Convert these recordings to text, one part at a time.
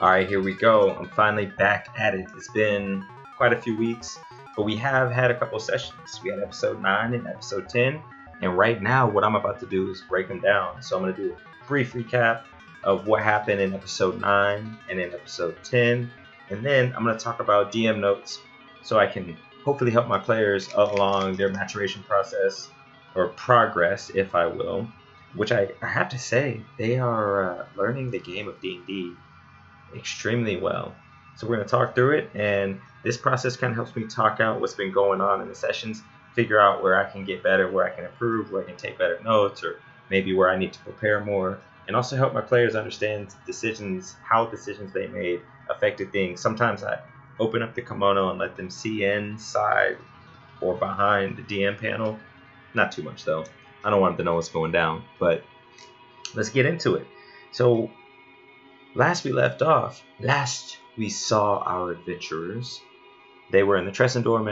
Alright, here we go. I'm finally back at it. It's been quite a few weeks, but we have had a couple sessions. We had episode 9 and episode 10, and right now what I'm about to do is break them down. So I'm going to do a brief recap of what happened in episode 9 and in episode 10, and then I'm going to talk about DM notes so I can hopefully help my players along their maturation process, or progress, if I will, which I have to say, they are learning the game of D&D extremely well. So we're going to talk through it, and this process kind of helps me talk out what's been going on in the sessions, figure out where I can get better, where I can improve, where I can take better notes, or maybe where I need to prepare more, and also help my players understand decisions, how decisions they made affected things. Sometimes I open up the kimono and let them see inside or behind the DM panel. Not too much though. I don't want them to know what's going down, but let's get into it. So last we we saw our adventurers. They were in the Tresendar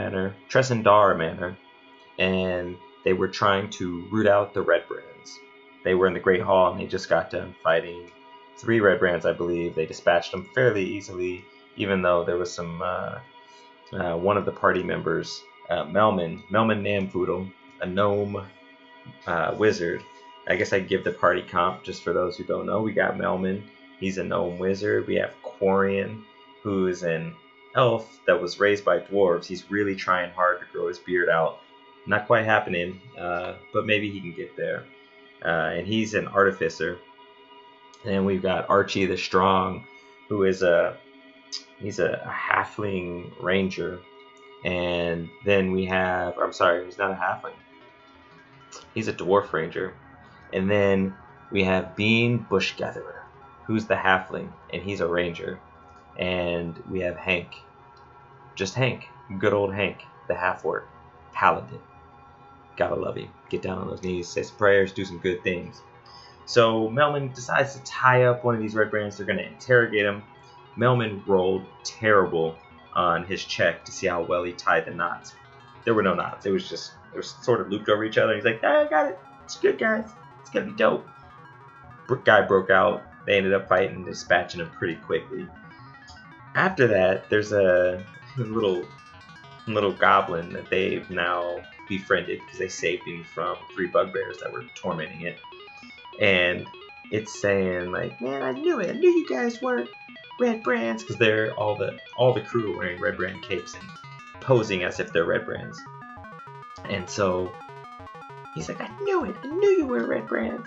Manor, and they were trying to root out the Redbrands. They were in the Great Hall, and they just got done fighting 3 Redbrands, I believe. They dispatched them fairly easily, even though there was some one of the party members, Melman Namfoodle, a gnome wizard. I guess I'd give the party comp just for those who don't know. We got Melman. He's a gnome wizard. We have Quarian, who is an elf that was raised by dwarves. He's really trying hard to grow his beard out. Not quite happening, but maybe he can get there. And he's an artificer. And we've got Archie the Strong, who is he's a halfling ranger. And then we have, he's not a halfling. He's a dwarf ranger. And then we have Bean Bushgatherer, who's the halfling, and he's a ranger. And we have Hank, just Hank, good old Hank, the half-orc, paladin. Gotta love him. Get down on those knees, say some prayers, do some good things. So Melman decides to tie up one of these Redbrands. They're going to interrogate him. Melman rolled terrible on his check to see how well he tied the knots. There were no knots. They were sort of looped over each other. He's like, I got it. It's good, guys. It's going to be dope. Guy broke out. They ended up fighting, dispatching him pretty quickly. After that, there's a little goblin that they've now befriended because they saved him from 3 bugbears that were tormenting it. And it's saying like, man, I knew it. I knew you guys weren't Redbrands, because they're all the crew are wearing Redbrand capes and posing as if they're Redbrands. And so he's like, I knew it. I knew you were Redbrands.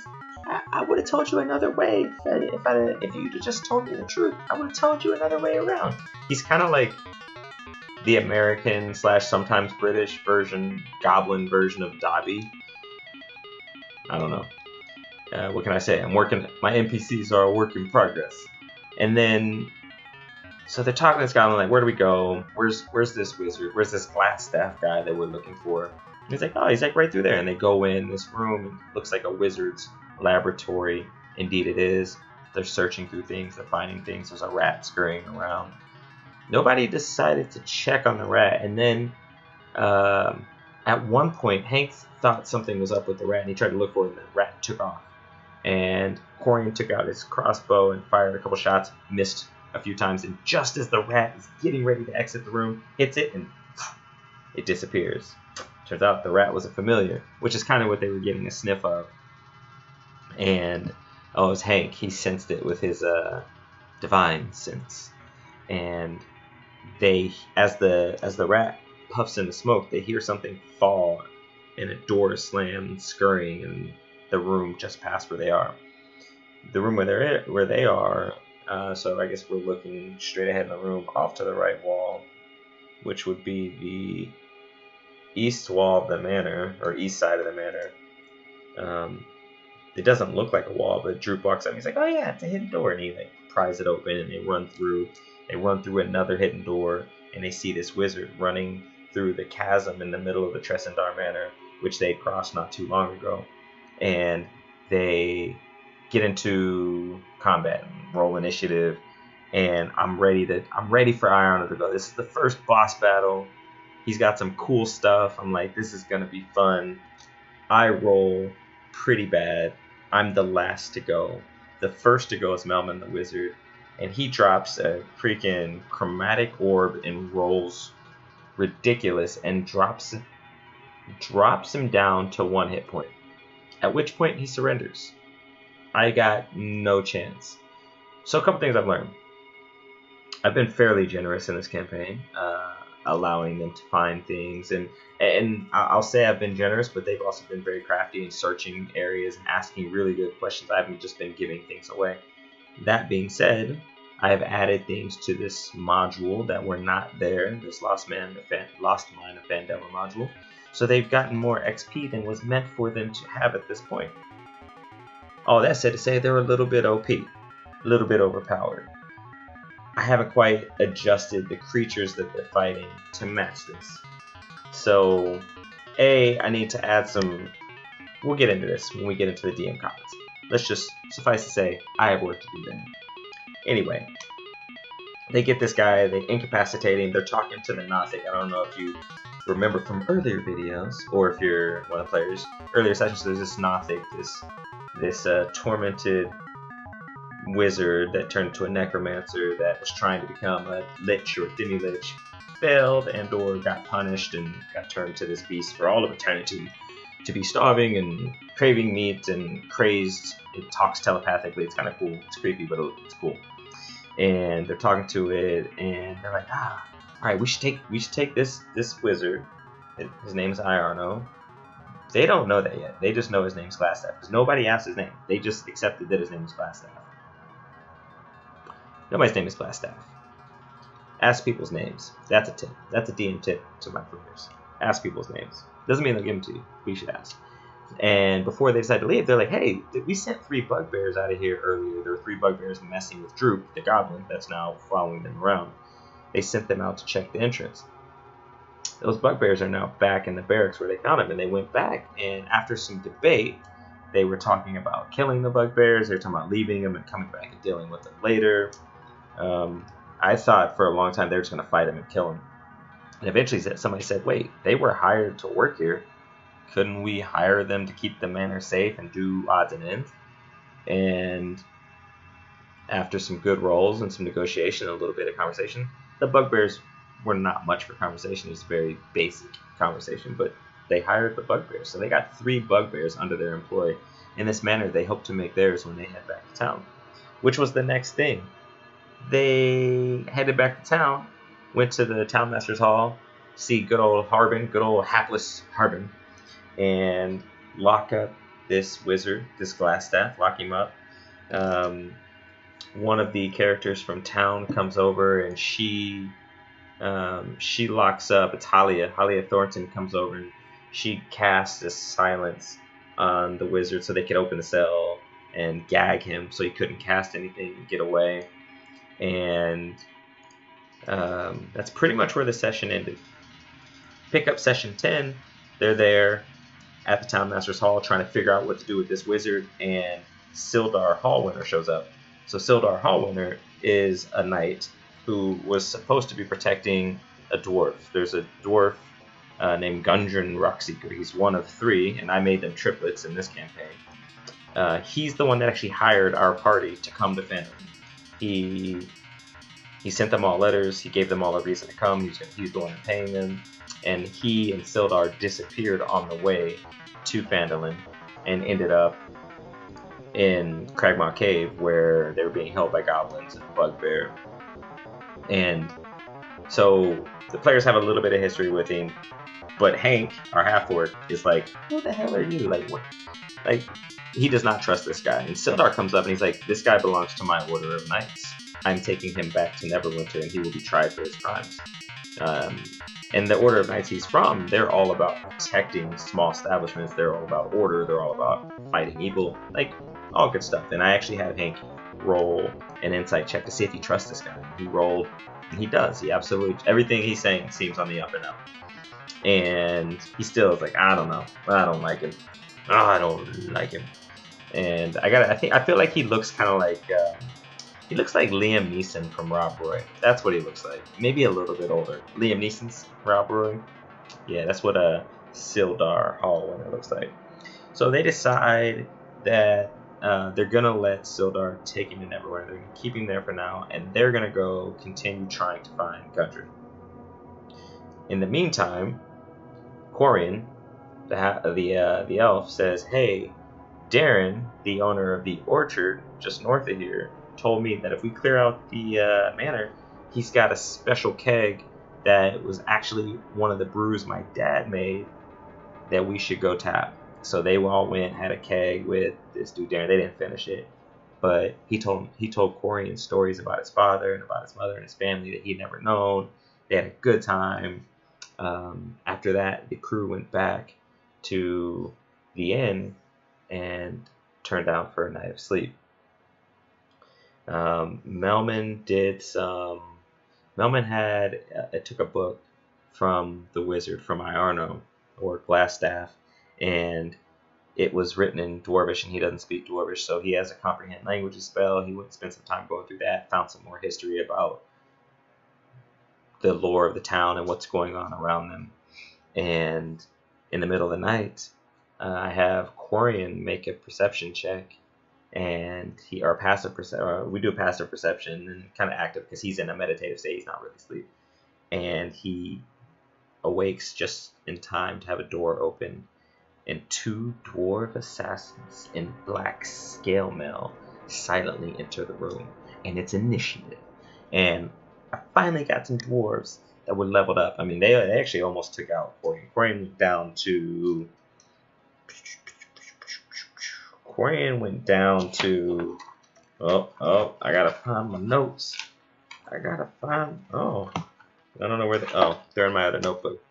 I would have told you another way if you'd just told me the truth. I would have told you another way around. He's kind of like the American / sometimes British goblin version of Dobby. I don't know. What can I say? My NPCs are a work in progress. And then, so they're talking to this goblin, like, where do we go? Where's this wizard? Where's this Glasstaff guy that we're looking for? And he's like, oh, he's like right through there. And they go in this room, and it looks like a wizard's laboratory. Indeed it is. They're searching through things, they're finding things. There's a rat scurrying around. Nobody decided to check on the rat, and then at one point, Hank thought something was up with the rat, and he tried to look for it, and the rat took off. And Quarian took out his crossbow and fired a couple shots, missed a few times, and just as the rat is getting ready to exit the room, hits it, and it disappears. Turns out the rat was a familiar, which is kind of what they were getting a sniff of. And it was Hank. He sensed it with his divine sense. And they, as the rat puffs into smoke, they hear something fall, and a door slams, scurrying, and the room just past where they are. The room where they are. So I guess we're looking straight ahead in the room, off to the right wall, which would be the east wall of the manor, or east side of the manor. It doesn't look like a wall, but Droop walks up and he's like, oh yeah, it's a hidden door, and he like pries it open, and they run through another hidden door, and they see this wizard running through the chasm in the middle of the Tresendar Manor, which they crossed not too long ago. And they get into combat and roll initiative, and I'm ready for Iron to go. This is the first boss battle. He's got some cool stuff. I'm like, this is gonna be fun. I roll pretty bad. I'm the last to go. The first to go is Melman the Wizard. and he drops a freaking chromatic orb and rolls ridiculous and drops him down to 1 hit point, at which point he surrenders. I got no chance. So a couple things I've learned. I've been fairly generous in this campaign, allowing them to find things, and I'll say I've been generous, but they've also been very crafty in searching areas and asking really good questions. I haven't just been giving things away. That being said, I have added things to this module that were not there, this Lost Mine of Phandalen module, so they've gotten more XP than was meant for them to have at this point. All that said to say, they're a little bit OP, a little bit overpowered. I haven't quite adjusted the creatures that they're fighting to match this. So, I need to add some... We'll get into this when we get into the DM comments. Let's just suffice to say, I have work to do there. Anyway, they get this guy, they incapacitate him, they're talking to the Nothic. I don't know if you remember from earlier videos, or if you're one of the players, earlier sessions, there's this Nothic, this tormented wizard that turned into a necromancer that was trying to become a lich or demi-lich, failed and or got punished and got turned to this beast for all of eternity to be starving and craving meat and crazed. It talks telepathically. It's kind of cool. It's creepy, but it's cool. And they're talking to it, and they're like, all right, we should take this wizard. His name is I009. They don't know that yet. They just know his name's Glasstaff because nobody asked his name. They just accepted that his name is Glasstaff. Nobody's name is Glasstaff. Ask people's names. That's a tip. That's a DM tip to my players. Ask people's names. Doesn't mean they'll give them to you. But you should ask. And before they decide to leave, they're like, hey, we sent 3 bugbears out of here earlier. There were 3 bugbears messing with Droop, the goblin that's now following them around. They sent them out to check the entrance. Those bugbears are now back in the barracks where they found him, and they went back, and after some debate, they were talking about killing the bugbears. They were talking about leaving them and coming back and dealing with them later. I thought for a long time they were just going to fight him and kill him. And eventually somebody said, wait, they were hired to work here. Couldn't we hire them to keep the manor safe and do odds and ends? And after some good rolls and some negotiation and a little bit of conversation, the bugbears were not much for conversation. It was a very basic conversation, but they hired the bugbears. So they got 3 bugbears under their employ. In this manner, they hope to make theirs when they head back to town, which was the next thing. They headed back to town, went to the townmaster's hall, see good old Harbin, good old hapless Harbin, and lock up this wizard, this Glasstaff, lock him up. One of the characters from town comes over and she locks up. It's Halia Thornton comes over and she casts this silence on the wizard so they could open the cell and gag him so he couldn't cast anything and get away. And that's pretty much where the session ended. Pick up session 10. They're there at the Townmaster's Hall trying to figure out what to do with this wizard, and Sildar Hallwinter shows up. So Sildar Hallwinter is a knight who was supposed to be protecting a dwarf. There's a dwarf named Gundren Rockseeker. He's one of 3, and I made them triplets in this campaign. He's the one that actually hired our party to come to Phandalen. He sent them all letters. He gave them all a reason to come. He's the one paying them. And he and Sildar disappeared on the way to Phandalen and ended up in Cragmaw Cave where they were being held by goblins and bugbear. And so the players have a little bit of history with him. But Hank, our half-orc, is like, who the hell are you? Like, what? Like, he does not trust this guy. And Sildar comes up and he's like, this guy belongs to my order of knights. I'm taking him back to Neverwinter and he will be tried for his crimes. And the order of knights he's from, they're all about protecting small establishments. They're all about order. They're all about fighting evil. Like, all good stuff. And I actually had Hank roll an insight check to see if he trusts this guy. He rolled, and he does. He absolutely, everything he's saying seems on the up and up. And he still is like, I don't know. I don't like him. Oh, I don't like him. And I feel like he looks kind of like, he looks like Liam Neeson from Rob Roy. That's what he looks like. Maybe a little bit older. Liam Neeson's Rob Roy. Yeah, that's what Sildar Hallwinter looks like. So they decide that they're gonna let Sildar take him to Neverwhere. They're gonna keep him there for now, and they're gonna go continue trying to find Gudrun. In the meantime, Quarian, the elf, says, "Hey, Darren, the owner of the orchard just north of here, told me that if we clear out the manor, he's got a special keg that was actually one of the brews my dad made that we should go tap." So they all went, had a keg with this dude Darren. They didn't finish it, but he told Quarian stories about his father and about his mother and his family that he'd never known. They had a good time. After that, the crew went back to the inn and turned out for a night of sleep. Melman took a book from the wizard from Iarno, or Glasstaff, and it was written in Dwarvish, and he doesn't speak Dwarvish, so he has a comprehend languages spell. He would spend some time going through that, found some more history about the lore of the town and what's going on around them. And in the middle of the night, I have Quarian make a perception check, and we do a passive perception and kind of active because he's in a meditative state. He's not really asleep, and he awakes just in time to have a door open, and 2 dwarf assassins in black scale mail silently enter the room, and it's initiative. And I finally got some dwarves that were leveled up. I mean, they actually almost took out Quarian. Quarian went down to I gotta find my notes. I don't know where they're in my other notebook.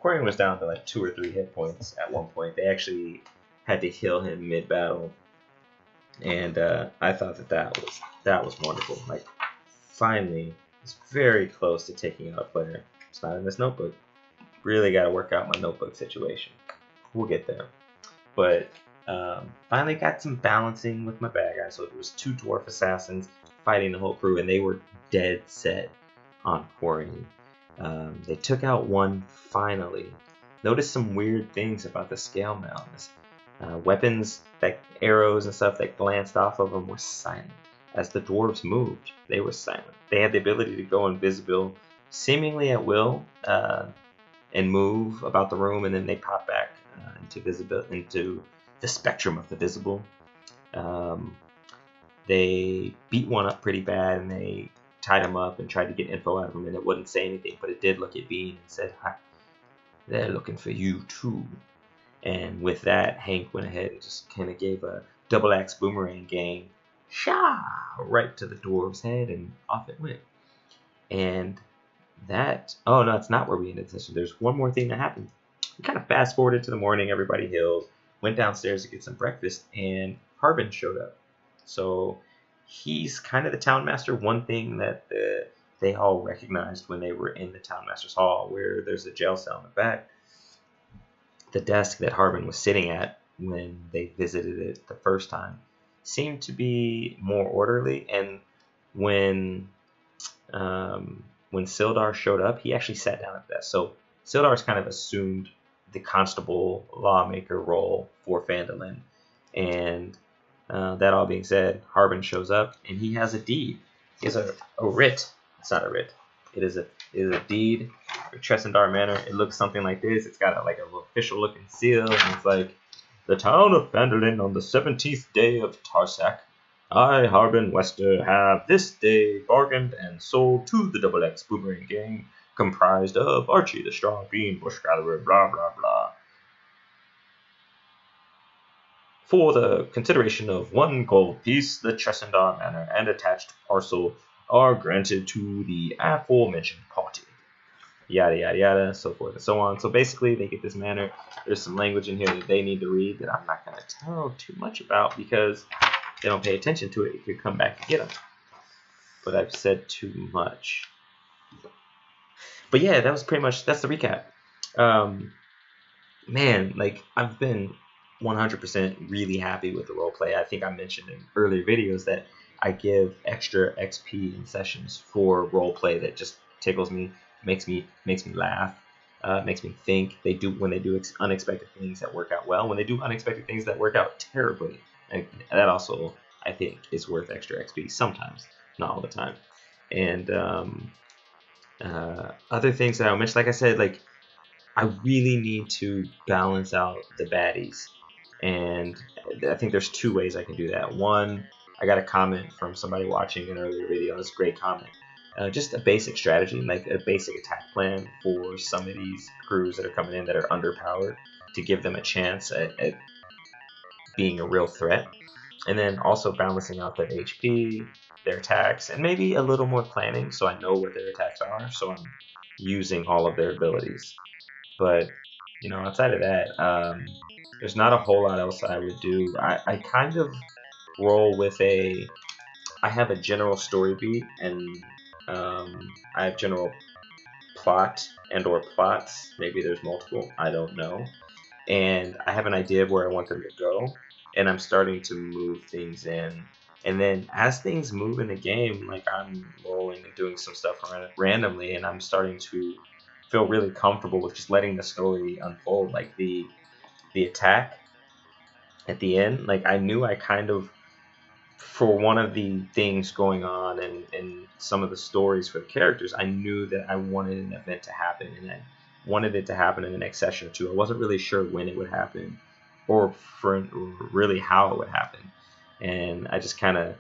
Quarian was down to like 2 or 3 hit points at one point. They actually had to heal him mid-battle, and I thought that was wonderful. Like, finally, it's very close to taking out a player. It's not in this notebook. Really got to work out my notebook situation. We'll get there. But finally got some balancing with my bad guys. So it was 2 dwarf assassins fighting the whole crew, and they were dead set on Quarian. They took out one finally. Noticed some weird things about the scale mail. Weapons, like arrows and stuff that glanced off of them, were silent. As the dwarves moved, they were silent. They had the ability to go invisible, seemingly at will, and move about the room, and then they pop back into the spectrum of the visible. They beat one up pretty bad, and they tied him up and tried to get info out of him, and it wouldn't say anything, but it did look at Bean and said, "Hi, they're looking for you too." And with that, Hank went ahead and just kind of gave a double axe boomerang gang, right to the dwarf's head, and off it went. And that, oh no, it's not where we ended the session. There's one more thing that happened. We kind of fast forwarded to the morning. Everybody healed, went downstairs to get some breakfast, and Harbin showed up. So he's kind of the town master. One thing that they all recognized when they were in the town master's hall, where there's a jail cell in the back, the desk that Harbin was sitting at when they visited it the first time seemed to be more orderly. And when Sildar showed up, he actually sat down at the desk. So Sildar's kind of assumed the constable lawmaker role for Phandalen. And that all being said, Harbin shows up, and he has a deed. He has a writ. It's not a writ. It is a deed for Tresendar Manor. It looks something like this. It's got like a official looking seal, and it's like, "The town of Phandalen on the 17th day of Tarsak, I, Harbin Wester, have this day bargained and sold to the Double X Boomerang Gang, comprised of Archie the Strong Bean, Bushgatherer, blah blah blah. For the consideration of 1 gold piece, the Tresendar Manor and attached parcel are granted to the aforementioned party." Yada yada yada, so forth and so on. So basically, they get this manor. There's some language in here that they need to read that I'm not going to tell too much about because they don't pay attention to it. You could come back and get them. But I've said too much. But yeah, that was pretty much, that's the recap. Man, like, I've been 100% really happy with the roleplay. I think I mentioned in earlier videos that I give extra XP in sessions for roleplay that just tickles me, makes me laugh, makes me think. When they do unexpected things that work out well. When they do unexpected things that work out terribly, that also, I think, is worth extra XP sometimes, not all the time. And other things that I mentioned, like I said, like I really need to balance out the baddies, and I think there's two ways I can do that. One, I got a comment from somebody watching an earlier video. It's a great comment. Just a basic strategy, like a basic attack plan for some of these crews that are coming in that are underpowered to give them a chance at being a real threat. And then also balancing out their HP, their attacks, and maybe a little more planning so I know what their attacks are, so I'm using all of their abilities. But, you know, outside of that, there's not a whole lot else I would do. I kind of roll with I have a general story beat, and I have general plot and or plots. Maybe there's multiple, I don't know. And I have an idea of where I want them to go, and I'm starting to move things in. And then as things move in the game, like I'm rolling and doing some stuff randomly, and I'm starting to feel really comfortable with just letting the story unfold. Like the attack at the end, like I knew I kind of, for one of the things going on and some of the stories for the characters, I knew that I wanted an event to happen, and I wanted it to happen in the next session or two. I wasn't really sure when it would happen or really how it would happen. And I just kind of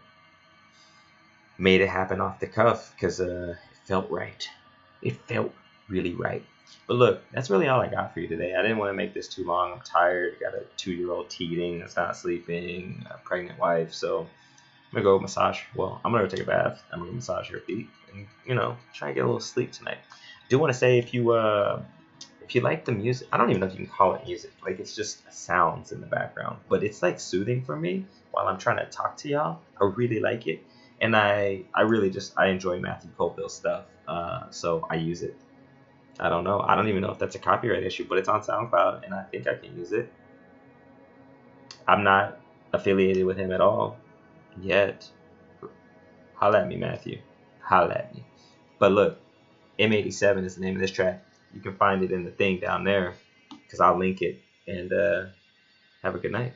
made it happen off the cuff because it felt right. It felt really right. But look, that's really all I got for you today. I didn't want to make this too long. I'm tired. I got a 2-year-old teething that's not sleeping, a pregnant wife. So I'm going to go massage. Well, I'm going to go take a bath. I'm going to massage her feet and, you know, try and get a little sleep tonight. I do want to say if you like the music, I don't even know if you can call it music. Like, it's just sounds in the background. But it's, like, soothing for me while I'm trying to talk to y'all. I really like it. And I really just, I enjoy Matthew Colville's stuff. So I use it. I don't know. I don't even know if that's a copyright issue, but it's on SoundCloud, and I think I can use it. I'm not affiliated with him at all yet. Holla at me, Matthew. Holla at me. But look, M87 is the name of this track. You can find it in the thing down there because I'll link it. And have a good night.